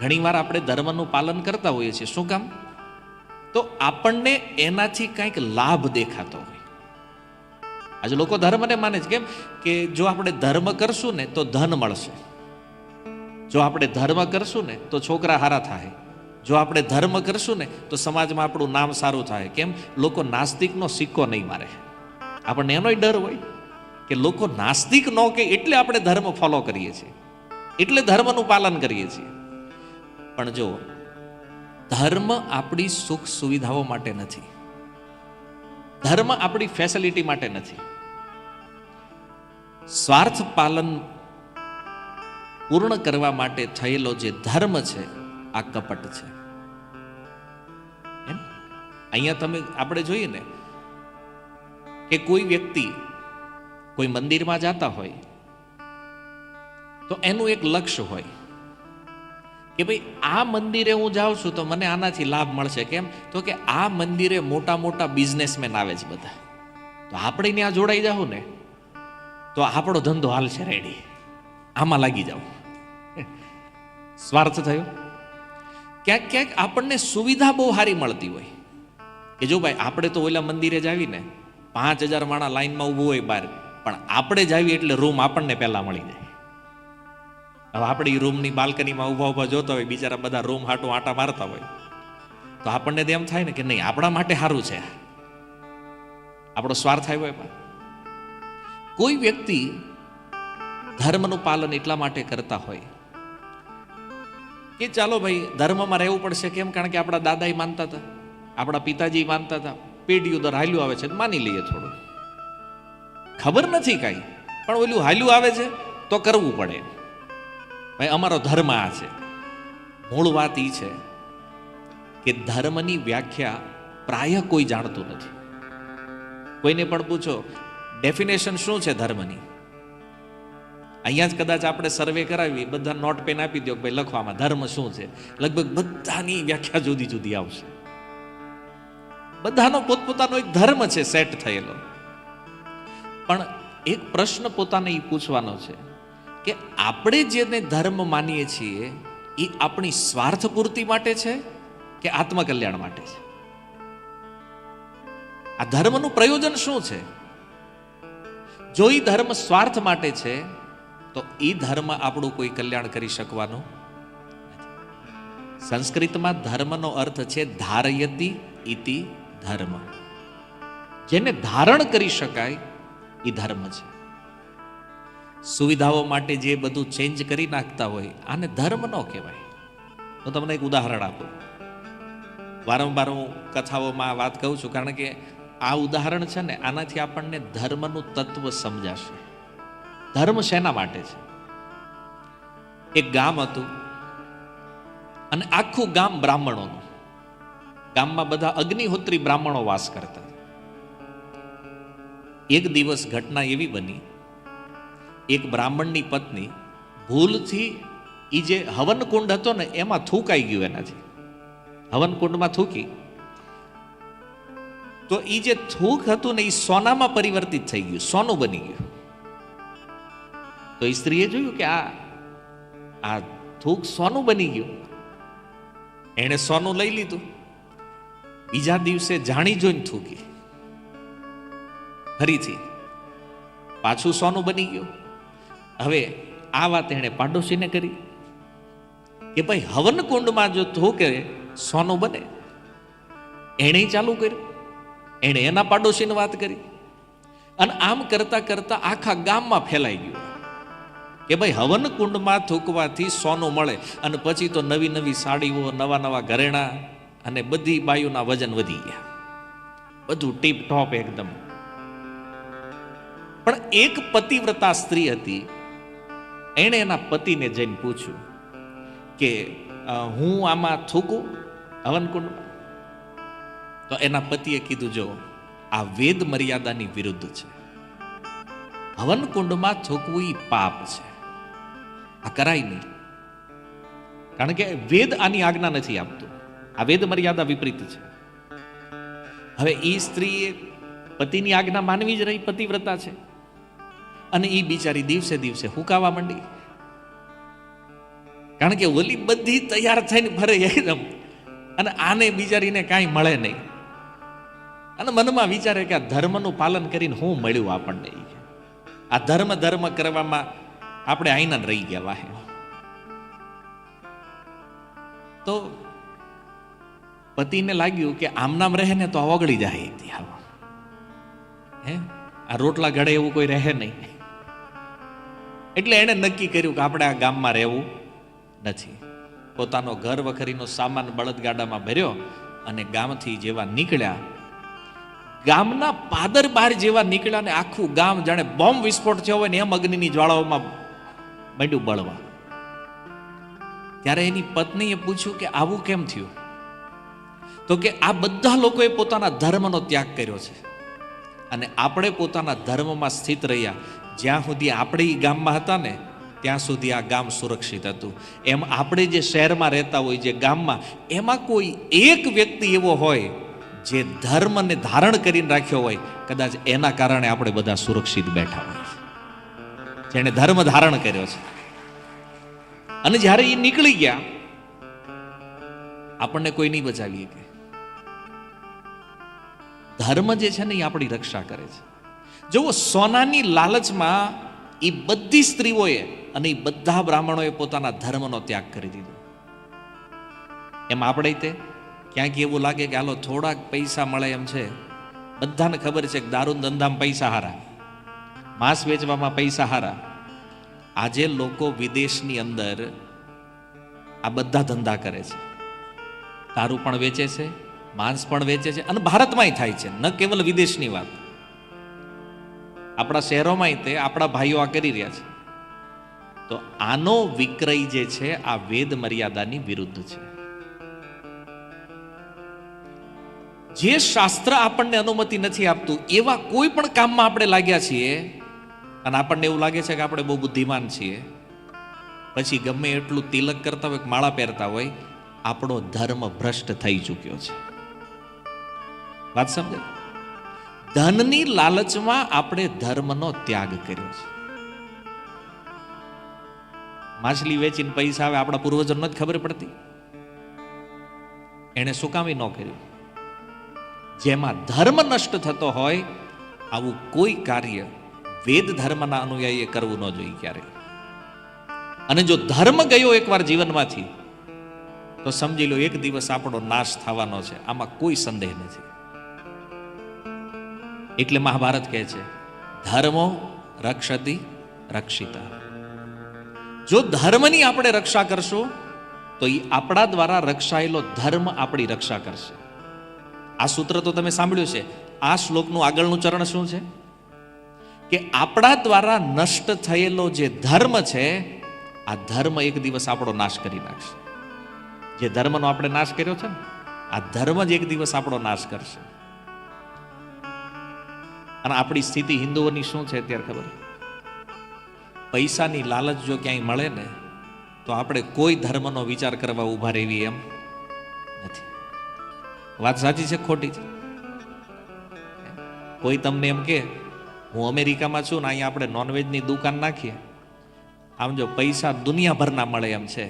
ઘણીવાર આપણે ધર્મનું પાલન કરતા હોઈએ છીએ. શું કામ? તો આપણને એનાથી કંઈક લાભ દેખાતો હોય. આજે લોકો ધર્મને માને છે. કેમ કે જો આપણે ધર્મ કરશું ને તો ધન મળશે, જો આપણે ધર્મ કરશું ને તો છોકરા હારા થાય, જો આપણે ધર્મ કરશું ને તો સમાજમાં આપણું નામ સારું થાય. કેમ? લોકો નાસ્તિકનો સિક્કો નહીં મારે. આપણને એનોય ડર હોય કે લોકો નાસ્તિક ન કે એટલે આપણે ધર્મ ફોલો કરીએ છીએ, એટલે ધર્મનું પાલન કરીએ છીએ. પણ જો ધર્મ આપણી સુખ સુવિધાઓ માટે નથી, ધર્મ આપણી ફેસિલિટી માટે નથી. સ્વાર્થ પાલન પૂર્ણ કરવા માટે થયેલો જે ધર્મ છે આ કપટ છે. અહીંયા તમે આપણે જોઈએ ને કે કોઈ વ્યક્તિ કોઈ મંદિરમાં જતા હોય તો એનું એક લક્ષ્ય હોય કે ભાઈ આ મંદિરે હું જાઉં છું તો મને આનાથી લાભ મળશે. કેમ? તો કે આ મંદિરે મોટા મોટા બિઝનેસમેન આવે છે બધા, તો આપણે ત્યાં જોડાઈ જાવ ને તો આપણો ધંધો હાલશે, રેડી, આમાં લાગી જાવ. સ્વાર્થ થયો. ક્યાંક ક્યાંક આપણને સુવિધા બહુ સારી મળતી હોય કે જો ભાઈ આપણે તો ઓલા મંદિરે જ આવીને 5000 માણા લાઈનમાં ઊભું હોય બહાર, પણ આપણે જ આવી એટલે રૂમ આપણને પહેલા મળી જાય. હવે આપણી રૂમની બાલ્કનીમાં ઊભા ઊભા જોતા હોય, બિચારા બધા રૂમ હાટું આટા મારતા હોય, તો આપણને તો એમ થાય ને કે નહીં, આપણા માટે સારું છે. આપણો સ્વાર્થ આવ્યો એમાં. કોઈ વ્યક્તિ ધર્મનું પાલન એટલા માટે કરતા હોય કે ચાલો ભાઈ ધર્મમાં રહેવું પડશે. કેમ? કારણ કે આપણા દાદાએ માનતા હતા, આપણા પિતાજી માનતા હતા, પેઢીઓ દર હાલ્યું આવે છે, માની લઈએ. થોડું ખબર નથી કાંઈ, પણ ઓલું હાલ્યું આવે છે તો કરવું પડે. ભાઈ અમારો ધર્મ આ છે. મૂળ વાત એ છે કે ધર્મની વ્યાખ્યા પ્રાય કોઈ જાણતું નથી. કોઈને પણ પૂછો ડેફિનેશન શું છે ધર્મની, અહીંયા જ કદાચ આપણે સર્વે કરાવી, બધા નોટ પેન આપી દો ભાઈ લખવામાં ધર્મ શું છે, લગભગ બધાની વ્યાખ્યા જુદી જુદી આવશે. બધાનો પોતપોતાનો એક ધર્મ છે સેટ થયેલો. પણ એક પ્રશ્ન પોતાને એ પૂછવાનો છે કે આપણે જેને ધર્મ માનીએ છીએ એ આપણી સ્વાર્થ પૂર્તિ માટે છે કે આત્મકલ્યાણ માટે છે? આ ધર્મનું પ્રયોજન શું છે? જો એ ધર્મ સ્વાર્થ માટે છે તો એ ધર્મ આપણું કોઈ કલ્યાણ કરી શકવાનું નથી. સંસ્કૃતમાં ધર્મનો અર્થ છે ધારયતિ ઇતિ ધર્મ. જેને ધારણ કરી શકાય એ ધર્મ છે. સુવિધાઓ માટે જે બધું ચેન્જ કરી નાખતા હોય આને ધર્મ ન કહેવાય. હું તમને એક ઉદાહરણ આપું. વારંવાર હું કથાઓમાં વાત કહું છું, કારણ કે આ ઉદાહરણ છે ને આનાથી આપણને ધર્મનું તત્વ સમજાશે. ધર્મ શેના માટે છે? એક ગામ હતું અને આખું ગામ બ્રાહ્મણોનું. ગામમાં બધા અગ્નિહોત્રી બ્રાહ્મણો વાસ કરતા. એક દિવસ ઘટના એવી બની, એક બ્રાહ્મણની પત્ની ભૂલથી એ જે હવનકુંડ હતો ને એમાં થૂકાઈ ગયું. એનાથી હવનકુંડમાં થૂકી તો એ જે થૂક હતું ને એ સોનામાં પરિવર્તિત થઈ ગયું, સોનું બની ગયું. તો એ સ્ત્રીએ જોયું કે આ થૂક સોનું બની ગયું. એણે સોનું લઈ લીધું. બીજા દિવસે જાણી જોઈને થૂકી, ફરીથી પાછું સોનું બની ગયું. હવે આ વાત એણે પાડોશીને કરી કે ભાઈ હવનકુંડમાં જો થૂકે સોનું બને. એણે ચાલુ કર્યું. એણે એના પાડોશીને વાત કરી અને આમ કરતા કરતા આખા ગામમાં ફેલાઈ ગયું કે ભાઈ હવનકુંડમાં થૂકવાથી સોનું મળે. અને પછી તો નવી નવી સાડીઓ, નવા નવા ઘરેણા અને બધી બાયુના વજન વધી ગયા. બધું ટીપ ટોપ એકદમ. પણ એક પતિવ્રતા સ્ત્રી હતી. એણે એના પતિને જઈને પૂછ્યું કે હું આમાં થૂકું હવનકુંડમાં? તો એના પતિએ કીધું જો આ વેદ મર્યાદાની વિરુદ્ધ છે. હવનકુંડમાં થૂકવું એ પાપ છે, આ કરાય નહીં. કારણ કે વેદ આની આજ્ઞા નથી આપતું. આ વેદ મર્યાદા વિપરીત છે. હવે એ સ્ત્રીએ પતિની આજ્ઞા માનવી જ રહી, પતિવ્રતા છે. અને એ બિચારી દિવસે દિવસે હુકાવા માંડી. કારણ કે ઓલી બધી તૈયાર થઈને ફરે એકદમ, અને આને બિચારીને કાંઈ મળે નહીં. અને મનમાં વિચારે કે આ ધર્મનું પાલન કરીને શું મળ્યું આપણને? આ ધર્મ કરવામાં આપણે આઈના રહી ગયા વાહે. તો પતિને લાગ્યું કે આમ નામ રહે ને તો આ ઓગળી જાય, હે આ રોટલા ઘડે એવું કોઈ રહે નહીં. એટલે એણે નક્કી કર્યું કે આપણે આ ગામમાં રહેવું નથી. પોતાનો ઘર વખરીનો સામાન બળદગાડામાં ભર્યો અને ગામથી જેવા નીકળ્યા, ગામના પાદર બહાર જેવા નીકળ્યા ને આખું ગામ જાણે બોમ્બ વિસ્ફોટ થયો હોય ને એમ અગ્નિની જ્વાળાઓમાં માંડ્યું બળવા. ત્યારે એની પત્નીએ પૂછ્યું કે આવું કેમ થયું? તો કે આ બધા લોકોએ પોતાના ધર્મનો ત્યાગ કર્યો છે અને આપણે પોતાના ધર્મમાં સ્થિત રહ્યા. જ્યાં સુધી આપણે એ ગામમાં હતા ને ત્યાં સુધી આ ગામ સુરક્ષિત હતું. એમ આપણે જે શહેરમાં રહેતા હોય, જે ગામમાં, એમાં કોઈ એક વ્યક્તિ એવો હોય જે ધર્મને ધારણ કરીને રાખ્યો હોય, કદાચ એના કારણે આપણે બધા સુરક્ષિત બેઠા હોય, જેણે ધર્મ ધારણ કર્યો છે. અને જ્યારે એ નીકળી ગયા, આપણને કોઈ નહીં બચાવી શકે. ધર્મ જે છે ને એ આપણી રક્ષા કરે છે. જો સોનાની લાલચમાં એ બધી સ્ત્રીઓએ અને એ બધા બ્રાહ્મણોએ પોતાના ધર્મનો ત્યાગ કરી દીધો. એમ આપણે તે ક્યાંક એવું લાગે કે હાલો થોડાક પૈસા મળે એમ છે. બધાને ખબર છે કે દારૂ ધંધામાં પૈસા હારા, માંસ વેચવામાં પૈસા હારા. આજે લોકો વિદેશની અંદર આ બધા ધંધા કરે છે. દારૂ પણ વેચે છે, માંસ પણ વેચે છે, અને ભારતમાંય થાય છે, ન કેવલ વિદેશની વાત. આપણા શહેરોમાંય તે આપણા ભાઈઓ આ કરી રહ્યા છે. તો આનો વિક્રય જે છે આ વેદ મર્યાદાની વિરુદ્ધ છે. જે શાસ્ત્ર આપણને અનુમતિ નથી આપતું એવા કોઈ પણ કામમાં આપણે લાગ્યા છીએ અને આપણને એવું લાગે છે કે આપણે બહુ બુદ્ધિમાન છીએ, પછી ગમે એટલું તિલક કરતા હોય, માળા પહેરતા હોય, આપણો ધર્મ ભ્રષ્ટ થઈ ચૂક્યો છે. વાત સમજે? ધનની લાલચમાં આપણે ધર્મનો ત્યાગ કર્યો છે. માછલી વેચીને પૈસા આવે, આપણા પૂર્વજોને જ ખબર પડતી, એને શું કામ ન કર્યું? જેમાં ધર્મ નષ્ટ થતો હોય આવું કોઈ કાર્ય વેદ ધર્મના અનુયાયીએ કરવું ન જોઈએ ક્યારે. અને જો ધર્મ ગયો એકવાર જીવનમાંથી તો સમજી લો એક દિવસ આપણો નાશ થવાનો છે, આમાં કોઈ સંદેહ નથી. એટલે મહાભારત કહે છે ધર્મો રક્ષતિ રક્ષિતા. જો ધર્મની આપણે રક્ષા કરશું તો એ આપણા દ્વારા રક્ષાયેલો ધર્મ આપણી રક્ષા કરશે. આ સૂત્ર તો તમે સાંભળ્યું છે. આ શ્લોકનું આગળનું ચરણ શું છે? કે આપણા દ્વારા નષ્ટ થયેલો જે ધર્મ છે, આ ધર્મ એક દિવસ આપણો નાશ કરી નાખશે. જે ધર્મનો આપણે નાશ કર્યો છે ને, આ ધર્મ જ એક દિવસ આપણો નાશ કરશે. અને આપણી સ્થિતિ હિન્દુઓની શું છે અત્યારે ખબર? પૈસાની લાલચ જો ક્યાંય મળે ને તો આપણે કોઈ ધર્મનો વિચાર કરવા ઊભા રહેવી એમ નથી. વાત સાચી છે ખોટી છે? કોઈ તમને એમ કે હું અમેરિકામાં છું ને અહીંયા આપણે નોનવેજની દુકાન નાખીએ, આમ જો પૈસા દુનિયાભરના મળે એમ છે,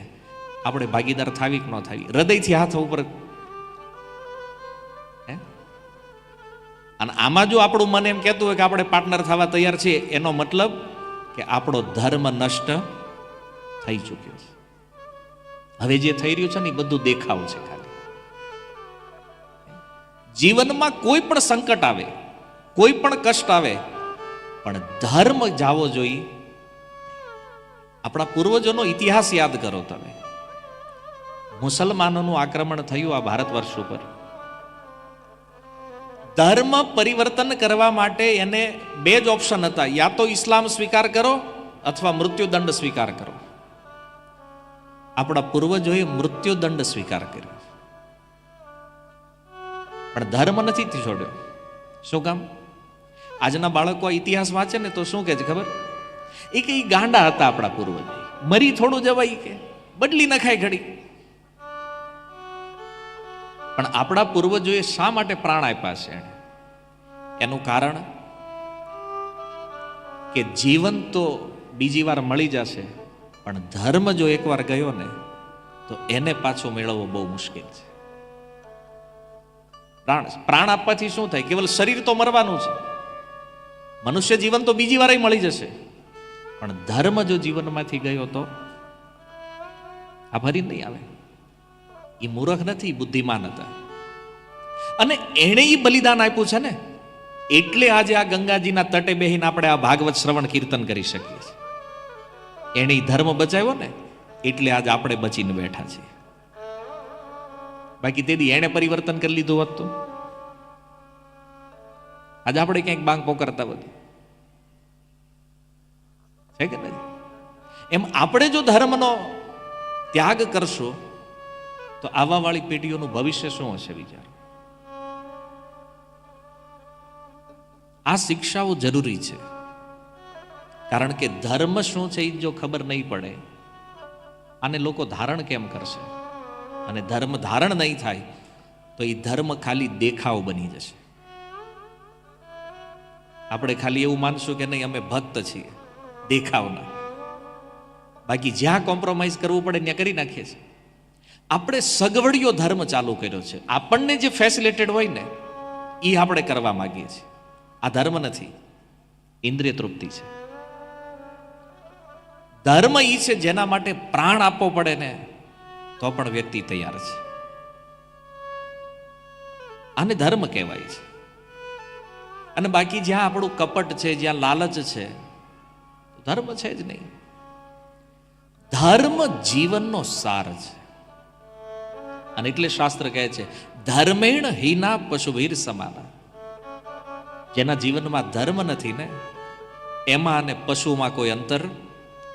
આપણે ભાગીદાર થાવી કે ન થાવી? હૃદયથી હાથ ઉપર. અને આમાં જો આપણું મન એમ કહેતું હોય કે આપણે પાર્ટનર થવા તૈયાર છીએ, એનો મતલબ કે આપણો ધર્મ નષ્ટ થઈ ચૂક્યો છે. હવે જે થઈ રહ્યું છે ને એ બધું દેખાવ છે ખાલી. જીવનમાં કોઈ પણ સંકટ આવે, કોઈ પણ કષ્ટ આવે, પણ ધર્મ જાવો જોઈએ. આપણા પૂર્વજોનો ઇતિહાસ યાદ કરો તમે. મુસલમાનોનું આક્રમણ થયું આ ભારત વર્ષ ઉપર. ધર્મ પરિવર્તન કરવા માટે એને બે જ ઓપ્શન હતા, યા તો ઇસ્લામ સ્વીકાર કરો અથવા મૃત્યુદંડ સ્વીકાર કરો. આપણા પૂર્વજોએ મૃત્યુદંડ સ્વીકાર કર્યો, પણ ધર્મ નથી છોડ્યો. શું કામ? આજના બાળકો આ ઇતિહાસ વાંચે ને તો શું કહે છે ખબર? એ કે ગાંડા હતા આપણા પૂર્વજ, મરી થોડું જવાય, કે બદલી નખાય ઘડી. પણ આપણા પૂર્વજોએ શા માટે પ્રાણ આપ્યા છે? એનું કારણ કે જીવન તો બીજી વાર મળી જશે, પણ ધર્મ જો એકવાર ગયો ને તો એને પાછો મેળવવો બહુ મુશ્કેલ છે. પ્રાણ આપવાથી શું થાય? કેવલ શરીર તો મરવાનું છે. મનુષ્ય જીવન તો બીજી વાર મળી જશે, પણ ધર્મ જો જીવનમાંથી ગયો તો આ ફરી નહીં આવે. એ મૂર્ખ નથી, બુદ્ધિમાન હતા. અને એણે એ બલિદાન આપ્યું છે ને, એટલે આજે આ ગંગાજીના તટે બેહીને આપણે આ ભાગવત શ્રવણ કીર્તન કરી શકીએ છીએ. એણે ધર્મ બચાવ્યો ને, એટલે આજે આપણે બચીને બેઠા છીએ. બાકી તેથી એણે પરિવર્તન કરી લીધું હોત તો આજે આપણે ક્યાંક બાંગ પોકરતા બધું છે કે નહીં? એમ આપણે જો ધર્મનો ત્યાગ કરશો તો આવા વાળી પેઢીઓનું ભવિષ્ય શું હશે વિચારો. આ શિક્ષાઓ જરૂરી છે, કારણ કે ધર્મ શું છે એ જો ખબર નહીં પડે, આને લોકો ધારણ કેમ કરશે? અને ધર્મ ધારણ નહીં થાય તો એ ધર્મ ખાલી દેખાવ બની જશે. આપણે ખાલી એવું માનશું કે નહીં અમે ભક્ત છીએ દેખાવના, બાકી જ્યાં કોમ્પ્રોમાઇઝ કરવું પડે ત્યાં કરી નાખીએ છીએ. આપણે સગવડિયો ધર્મ ચાલુ કર્યો છે. આપણને જે ફેસિલિટેડ હોય ને એ આપણે કરવા માંગીએ છીએ. આ ધર્મ નથી, ઇન્દ્રિય તૃપ્તિ છે. ધર્મ એ છે જેના માટે પ્રાણ આપવો પડે ને તો પણ વ્યક્તિ તૈયાર છે. આને ધર્મ કહેવાય છે. અને બાકી જ્યાં આપણું કપટ છે, જ્યાં લાલચ છે, ધર્મ છે જ નહીં. ધર્મ જીવનનો સાર છે. અને એટલે શાસ્ત્ર કહે છે ધર્મેણ હીના પશુવીર સમાના. જેના જીવનમાં ધર્મ નથી ને એમાં અને પશુમાં કોઈ અંતર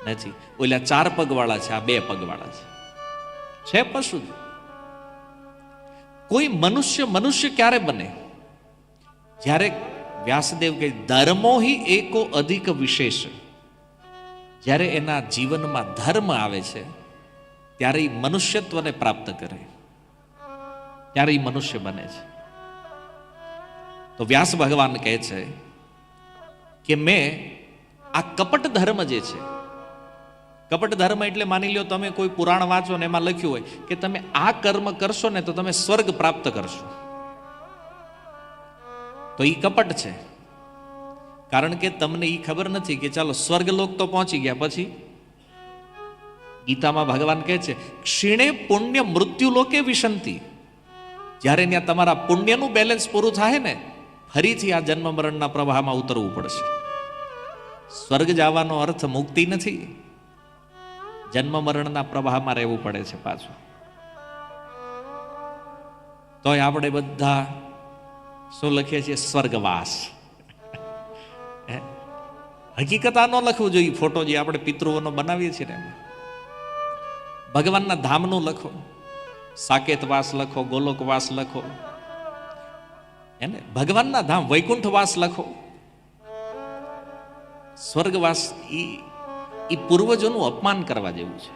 નથી. ઓલા 4 પગવાળા છે, આ 2 પગવાળા છે પશુ. કોઈ મનુષ્ય ક્યારે બને? જ્યારે વ્યાસદેવ કહે ધર્મો હિ એકો અધિક વિશેષ. જ્યારે એના જીવનમાં ધર્મ આવે છે ત્યારે એ મનુષ્યત્વને પ્રાપ્ત કરે, ત્યારે એ મનુષ્ય બને છે. તો વ્યાસ ભગવાન કહે છે કે મેં આ કપટ ધર્મ જે છે, કપટ ધર્મ એટલે માની લ્યો તમે કોઈ પુરાણ વાંચો ને એમાં લખ્યું હોય કે તમે આ કર્મ કરશો ને તો તમે સ્વર્ગ પ્રાપ્ત કરશો, તો એ કપટ છે. કારણ કે તમને એ ખબર નથી કે ચાલો સ્વર્ગલોક તો પહોંચી ગયા, પછી ગીતામાં ભગવાન કહે છે ક્ષીણે પુણ્ય મૃત્યુ લોકે વિશંતિ. જ્યારે ત્યાં તમારા પુણ્યનું બેલેન્સ પૂરું થાય ને ફરીથી આ જન્મ મરણના પ્રવાહમાં ઉતરવું પડશે. સ્વર્ગ જવાનો અર્થ મુક્તિ નથી, જન્મ મરણના પ્રવાહમાં રહેવું પડે છે પાછું. તોય આપણે બધા શું લખીએ છીએ? સ્વર્ગવાસ. હકીકત આ ન લખવું જોઈએ. ફોટો જે આપણે પિતૃઓનો બનાવીએ છીએ ને ભગવાનના ધામનું લખો, સાકેતવાસ લખો, ગોલોકવાસ લખો, એને ભગવાનના ધામ વૈકુંઠવાસ લખો. સ્વર્ગવાસ એ પૂર્વજોનું અપમાન કરવા જેવું છે.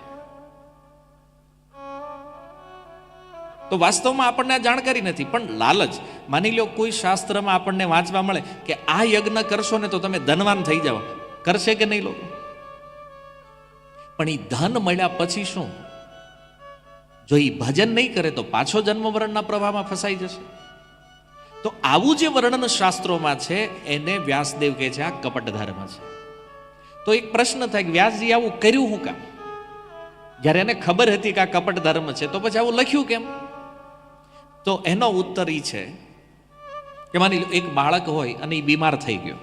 તો વાસ્તવમાં આપણને આ જાણકારી નથી, પણ લાલચ. માની લો કોઈ શાસ્ત્રમાં આપણને વાંચવા મળે કે આ યજ્ઞ કરશો ને તો તમે ધનવાન થઈ જાઓ, કરશે કે નહીં લોકો? પણ એ ધન મળ્યા પછી શું? જો એ ભજન નહીં કરે તો પાછો જન્મ મરણના પ્રવાહમાં ફસાઈ જશે. તો આવું જે વર્ણન શાસ્ત્રોમાં છે એને વ્યાસદેવ કહે છે આ કપટ ધર્મ છે. તો એક પ્રશ્ન થાય કે વ્યાસજી આવું કર્યું હું કામ? જ્યારે એને ખબર હતી કે આ કપટ ધર્મ છે તો પછી આવું લખ્યું કેમ? તો એનો ઉત્તર એ છે કે માની લો એક બાળક હોય અને એ બીમાર થઈ ગયો.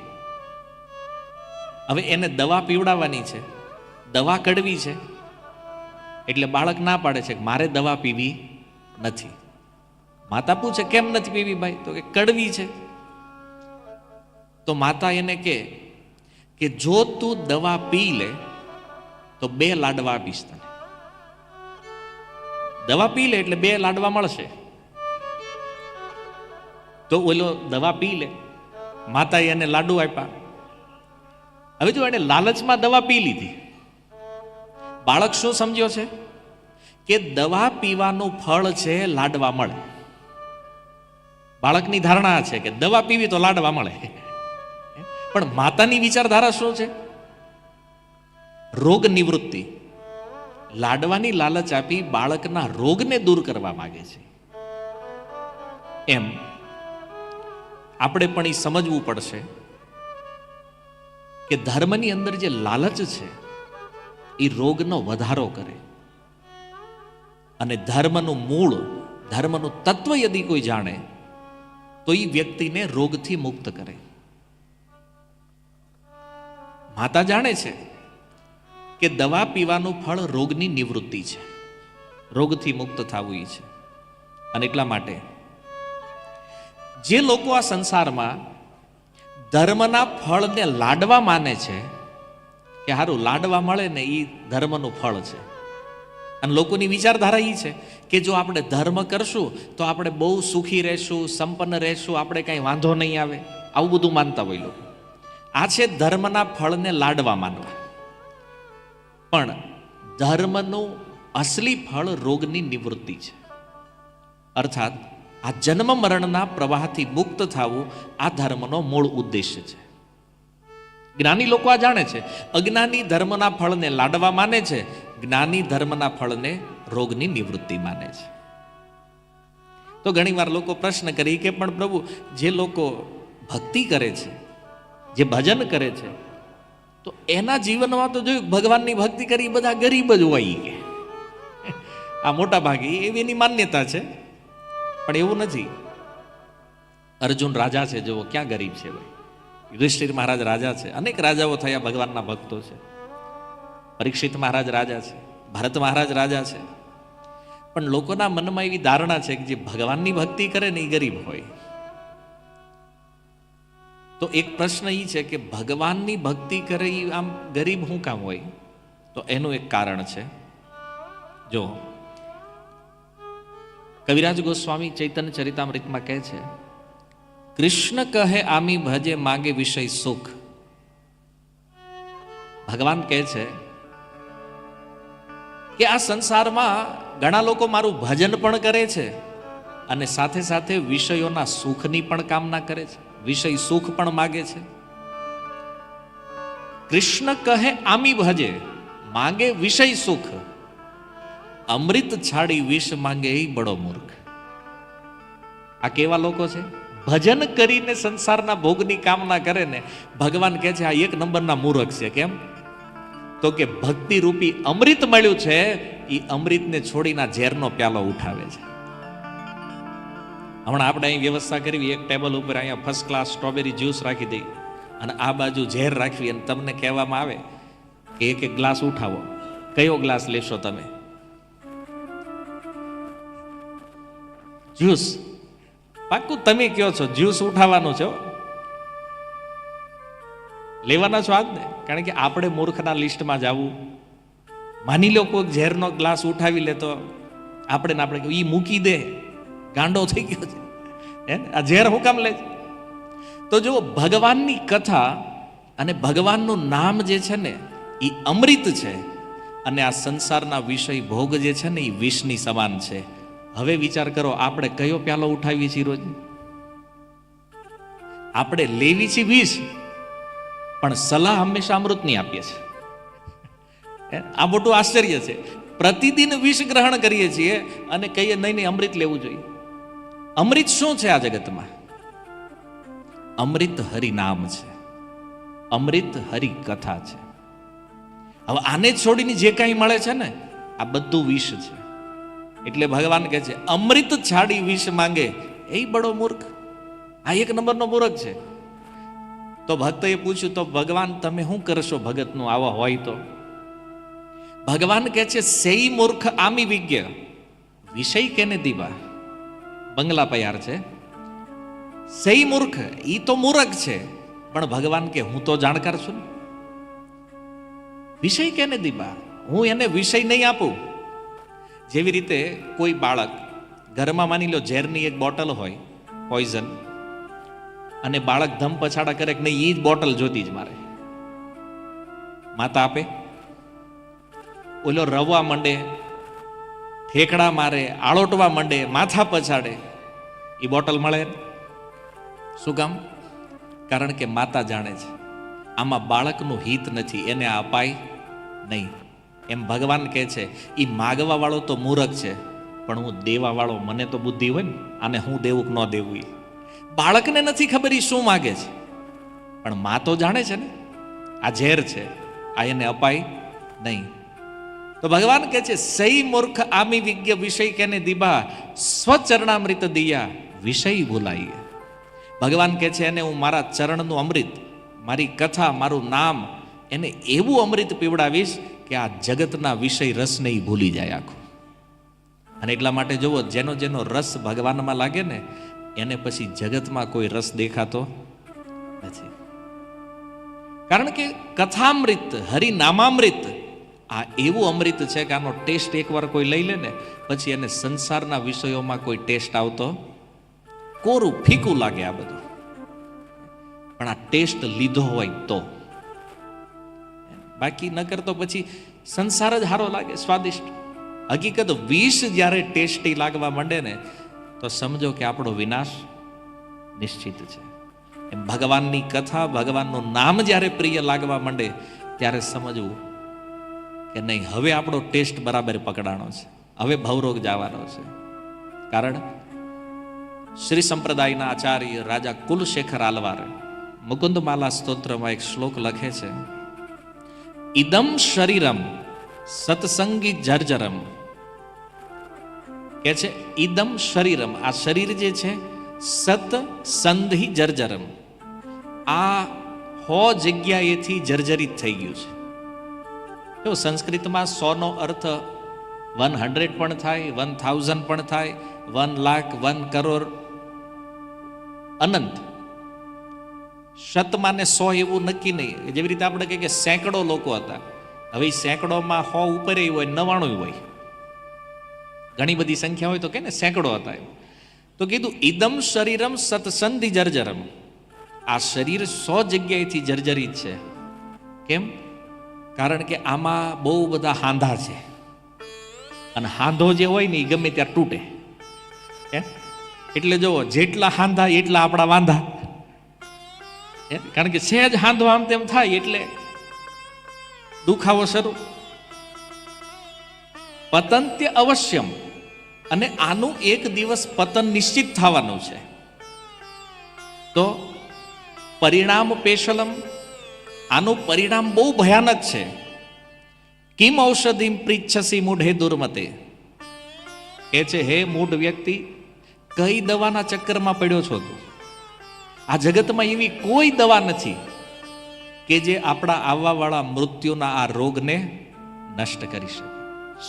હવે એને દવા પીવડાવવાની છે, દવા કડવી છે, એટલે બાળક ના પાડે છે કે મારે દવા પીવી નથી. માતા પૂછે કેમ નથી પીવી ભાઈ? તો કે કડવી છે. તો માતા એને કે જો તું દવા પી લે તો 2 લાડવા આપીશ તને. દવા પી લે એટલે 2 લાડવા મળશે. તો ઓલો દવા પી લે, માતાએ એને લાડુ આપ્યા. હવે જો એને લાલચમાં દવા પી લીધી, બાળક શું સમજ્યો છે કે દવા પીવાનું ફળ છે લાડવા મળે. બાળકની ધારણા છે કે દવા પીવી તો લાડવા મળે. પણ માતાની વિચારધારા શું છે? રોગ નિવૃત્તિ. લાડવાની લાલચ આપી બાળકના રોગને દૂર કરવા માંગે છે. એમ આપણે પણ એ સમજવું પડશે કે ધર્મની અંદર જે લાલચ છે એ રોગનો વધારો કરે, અને ધર્મનું મૂળ, ધર્મનું તત્વ યદિ કોઈ જાણે તો એ વ્યક્તિને રોગથી મુક્ત કરે. માતા જાણે છે કે દવા પીવાનું ફળ રોગની નિવૃત્તિ છે, રોગથી મુક્ત થવું એ છે. અને એટલા માટે જે લોકો આ સંસારમાં ધર્મના ફળને લાડવા માને છે કે હારું લાડવા મળે ને એ ધર્મનું ફળ છે, અને લોકોની વિચારધારા એ છે કે જો આપણે ધર્મ કરશું તો આપણે બહુ સુખી રહેશું, સંપન્ન રહેશું, આપણે કાંઈ વાંધો નહીં આવે, આવું બધું માનતા હોય લોકો. આ છે ધર્મના ફળને લાડવા માનવા. પણ ધર્મનું અસલી ફળ રોગની નિવૃત્તિ છે. અર્થાત આ જન્મ મરણના પ્રવાહથી મુક્ત થવું આ ધર્મનો મૂળ ઉદ્દેશ્ય છે. જ્ઞાની લોકો આ જાણે છે. અજ્ઞાની ધર્મના ફળને લાડવા માને છે, જ્ઞાની ધર્મના ફળને રોગની નિવૃત્તિ માને છે. તો ઘણીવાર લોકો પ્રશ્ન કરી કે પણ પ્રભુ, જે લોકો ભક્તિ કરે છે, જે ભજન કરે છે, તો એના જીવનમાં તો જોયું ભગવાનની ભક્તિ કરી બધા ગરીબ જ હોય કે આ મોટા ભાગે એવી એની માન્યતા છે. પણ એવું નથી. અર્જુન રાજા છે, જુઓ ક્યાં ગરીબ છે ભાઈ. યુધિષ્ઠિર મહારાજ રાજા છે, અનેક રાજાઓ થયા ભગવાનના ભક્તો છે. પરીક્ષિત મહારાજ રાજા છે, ભરત મહારાજ રાજા છે. પણ લોકોના મનમાં એવી ધારણા છે કે જે ભગવાનની ભક્તિ કરે ને એ ગરીબ હોય. તો એક પ્રશ્ન એ છે કે ભગવાનની ભક્તિ કરે એ આમ ગરીબ શું કામ હોય? તો એનું એક કારણ છે. જો કવિરાજ ગોસ્વામી ચૈતન્ય ચરિતામૃતમાં કહે છે, કૃષ્ણ કહે આમી ભજે માગે વિષય સુખ. ભગવાન કહે છે કે આ સંસારમાં ઘણા લોકો મારું ભજન પણ કરે છે અને સાથે સાથે વિષયોના સુખની પણ કામના કરે છે, વિષય સુખ પણ માગે છે. કૃષ્ણ કહે આમી ભજે માગે વિષય સુખ, અમૃત છાડી વિષ માંગે એ બડો મૂર્ખ. આ કેવા લોકો છે? ભજન કરીને સંસારના ભોગની કામના કરે ને ભગવાન કહે છે આ એક નંબરના મૂર્ખ છે. કેમ? તો કે ભક્તિ રૂપી અમૃત મળ્યું છે, એ અમૃતને છોડીને ઝેરનો પ્યાલો ઉઠાવે છે. હમણાં આપણે અહીં વ્યવસ્થા કરવી, એક ટેબલ ઉપર અહીંયા ફર્સ્ટ ક્લાસ સ્ટ્રોબેરી જ્યુસ રાખી દઈ અને આ બાજુ ઝેર રાખવી, અને તમને કહેવામાં આવે કે એક એક ગ્લાસ ઉઠાવો. કયો ગ્લાસ લેશો તમે? જ્યુસ. પાક્કું તમે કયો છો જ્યુસ ઉઠાવવાનું છે, લેવાના છો આજ ને? કારણ કે આપણે મૂર્ખના લિસ્ટમાં જવું. માની લો કોઈ ઝેરનો ગ્લાસ ઉઠાવી લે તો આપણે ઈ મૂકી દે, ગાંડો થઈ ગયો છે, આ ઝેર હું કામ લે? તો જો ભગવાનની કથા અને ભગવાનનું નામ જે છે ને એ અમૃત છે, અને આ સંસારના વિષય ભોગ જે છે ને એ વિષની સમાન છે. હવે વિચાર કરો, આપણે કયો પ્યાલો ઉઠાવીએ છીએ રોજ? આપણે લેવી છીએ વિષ, પણ સલાહ હંમેશા અમૃતની આપીએ છીએ. આ મોટું આશ્ચર્ય છે. પ્રતિદિન વિષ ગ્રહણ કરીએ છીએ અને કહીએ નહીં નહીં અમૃત લેવું જોઈએ. અમૃત શું છે આ જગતમાં? અમૃત હરિનામ છે, અમૃત હરિ કથા છે. હવે આને છોડીને જે કાંઈ મળે છે ને આ બધું વિષ છે. એટલે ભગવાન કહે છે અમૃત છાડી વિષ માંગે એ બડો મૂર્ખ. આ એક નંબરનો મૂર્ખ છે. તો ભક્તએ પૂછ્યું, તો ભગવાન તમે શું કરશો ભગતનું આવા હોય તો? ભગવાન કહે છે સેઈ મૂર્ખ આમી વિજ્ઞ વિષય કેને દીવા. બંગલા પયાર છે. સેઈ મૂર્ખ, ઈ તો મૂર્ખ છે, પણ ભગવાન કે હું તો જાણકાર છું ને. વિષય કેને દીવા, હું એને વિષય નહીં આપું. જેવી રીતે કોઈ બાળક ઘરમાં માની લો ઝેરની એક બોટલ હોય, પોઈઝન, અને બાળક ધમ પછાડા કરે કે નહીં એ જ બોટલ જોતી જ મારે, માતા આપે? ઓલો રવવા માંડે, ઠેકડા મારે, આળોટવા માંડે, માથા પછાડે, એ બોટલ મળે? શું કામ? કારણ કે માતા જાણે છે આમાં બાળકનું હિત નથી, એને આ અપાય નહીં. એમ ભગવાન કહે છે એ માગવા વાળો તો મૂરખ છે, પણ હું દેવા વાળો, મને તો બુદ્ધિ હોય ને, આને હું દેવું કે ન દેવું. એ બાળકને નથી ખબર એ શું માગે છે, પણ માં તો જાણે છે ને આ ઝેર છે, આ એને અપાય નહીં. તો ભગવાન કહે છે સહી મૂર્ખ આમી વિજ્ઞ વિષય કેને દીબા, સ્વચરણામૃત દિયા વિષય ભૂલાઈએ. ભગવાન કહે છે એને હું મારા ચરણનું અમૃત, મારી કથા, મારું નામ, એને એવું અમૃત પીવડાવીશ કે આ જગતના વિષય રસને ઈ ભૂલી જાય આખું. અને એટલા માટે જુઓ, જેનો જેનો રસ ભગવાનમાં લાગે ને એને પછી જગતમાં કોઈ રસ દેખાતો નથી. કારણ કે કથામૃત, હરિનામામૃત આ એવું અમૃત છે કે આનો ટેસ્ટ એકવાર કોઈ લઈ લે ને પછી એને સંસારના વિષયોમાં કોઈ ટેસ્ટ આવતો, કોરું ફીકું લાગે આ બધું. પણ આ ટેસ્ટ લીધો હોય તો, બાકી નકર તો પછી સંસાર જ સારો લાગે, સ્વાદિષ્ટ. હકીકત વિષ જ્યારે ટેસ્ટી લાગવા માંડે ને તો સમજો કે આપણો વિનાશ નિશ્ચિત છે. એમ ભગવાનની કથા, ભગવાનનું નામ જ્યારે પ્રિય લાગવા માંડે ત્યારે સમજવું કે નહીં, હવે આપણો ટેસ્ટ બરાબર પકડાણો છે, હવે ભવરોગ જવાનો છે. કારણ શ્રી સંપ્રદાયના આચાર્ય રાજા કુલશેખર આલવાર મુકુંદમાલા સ્તોત્રમાં એક શ્લોક લખે છે, ઇદમ શરીરમ સત્સંગી જર્જરમ. કે છે ઇદમ શરીરમ, આ શરીર જે છે સત્સંધી જર્જરમ, આ હો જગ્યાએથી જર્જરિત થઈ ગયું છે. જો સંસ્કૃતમાં 100 નો અર્થ 100 પણ થાય, 1000 પણ થાય, 1 લાખ, 1 કરોડ, અનંત. શતમાં ને 100 એવું નક્કી નહીં. જેવી રીતે આપણે કહીએ કે સેંકડો લોકો હતા, હવે સેંકડોમાં 100 ઉપર હોય, 99 હોય, ઘણી બધી સંખ્યા હોય તો કે ને સેંકડો હતા. તો કીધું ઇદમ શરીરમ સત્સંધી જર્જરમ, આ શરીર 100 જગ્યાએથી જર્જરિત છે. કેમ? કારણ કે આમાં બહુ બધા હાંધા છે, અને હાંધો જે હોય ને એ ગમે ત્યાં તૂટે. એટલે જુઓ, જેટલા હાંધા એટલા આપણા વાંધા. કારણ કે સહેજ હાંધો આમ તેમ થાય એટલે દુખાવો શરૂ. પતંત્ય અવશ્યમ, અને આનું એક દિવસ પતન નિશ્ચિત થવાનું છે. તો પરિણામ પેશલમ, આનું પરિણામ બહુ ભયાનક છે. કિમ ઔષધિમ પૃચ્છસી મૂઢે દુર્મતે, એ છે હે મૂઢ વ્યક્તિ, કઈ દવાના ચક્કરમાં પડ્યો છો તું? આ જગતમાં એવી કોઈ દવા નથી કે જે આપણા આવવાવાળા મૃત્યુના આ રોગને નષ્ટ કરી શકે,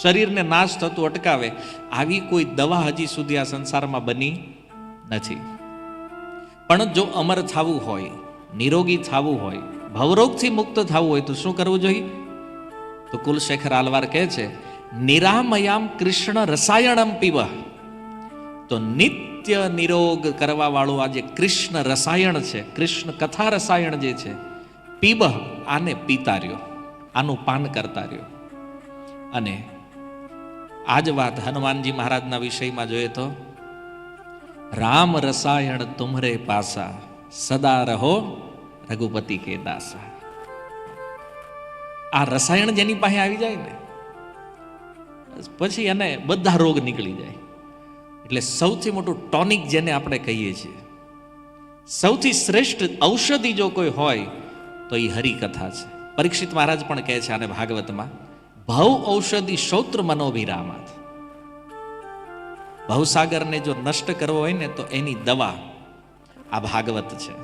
શરીરને નાશ થતું અટકાવે. આવી કોઈ દવા હજી સુધી આ સંસારમાં બની નથી. પણ જો અમર થવું હોય, નિરોગી થવું હોય, ભવરોગથી મુક્ત થવું હોય તો શું કરવું જોઈએ? તો કુલશેખર આલવાર કહે છે નિરામયામ કૃષ્ણ રસાયણમ પીવ. તો નિત્ય નિરોગ કરવા વાળું આ જે કૃષ્ણ રસાયણ છે, કૃષ્ણ કથા રસાયણ જે છે, પીબ, આને પીતા રહ્યો, આનું પાન કરતા રહ્યો. અને આજ વાત હનુમાનજી મહારાજના વિષયમાં જોઈએ તો રામ રસાયણ તુમ્હરે પાસા, સદા રહો રઘુપતિ કે દાસા. આ રસાયણ જેની પાસે આવી જાય ને પછી એને બધા રોગ નીકળી જાય. એટલે સૌથી મોટું ટોનિક જેને આપણે કહીએ છીએ, સૌથી શ્રેષ્ઠ ઔષધિ જો કોઈ હોય તો એ હરિકથા છે. પરીક્ષિત મહારાજ પણ કહે છે આને ભાગવતમાં, ભવ ઔષધિ શ્રોત્ર મનોભિરામાત. ભવસાગરને જો નષ્ટ કરવો હોય ને તો એની દવા આ ભાગવત છે.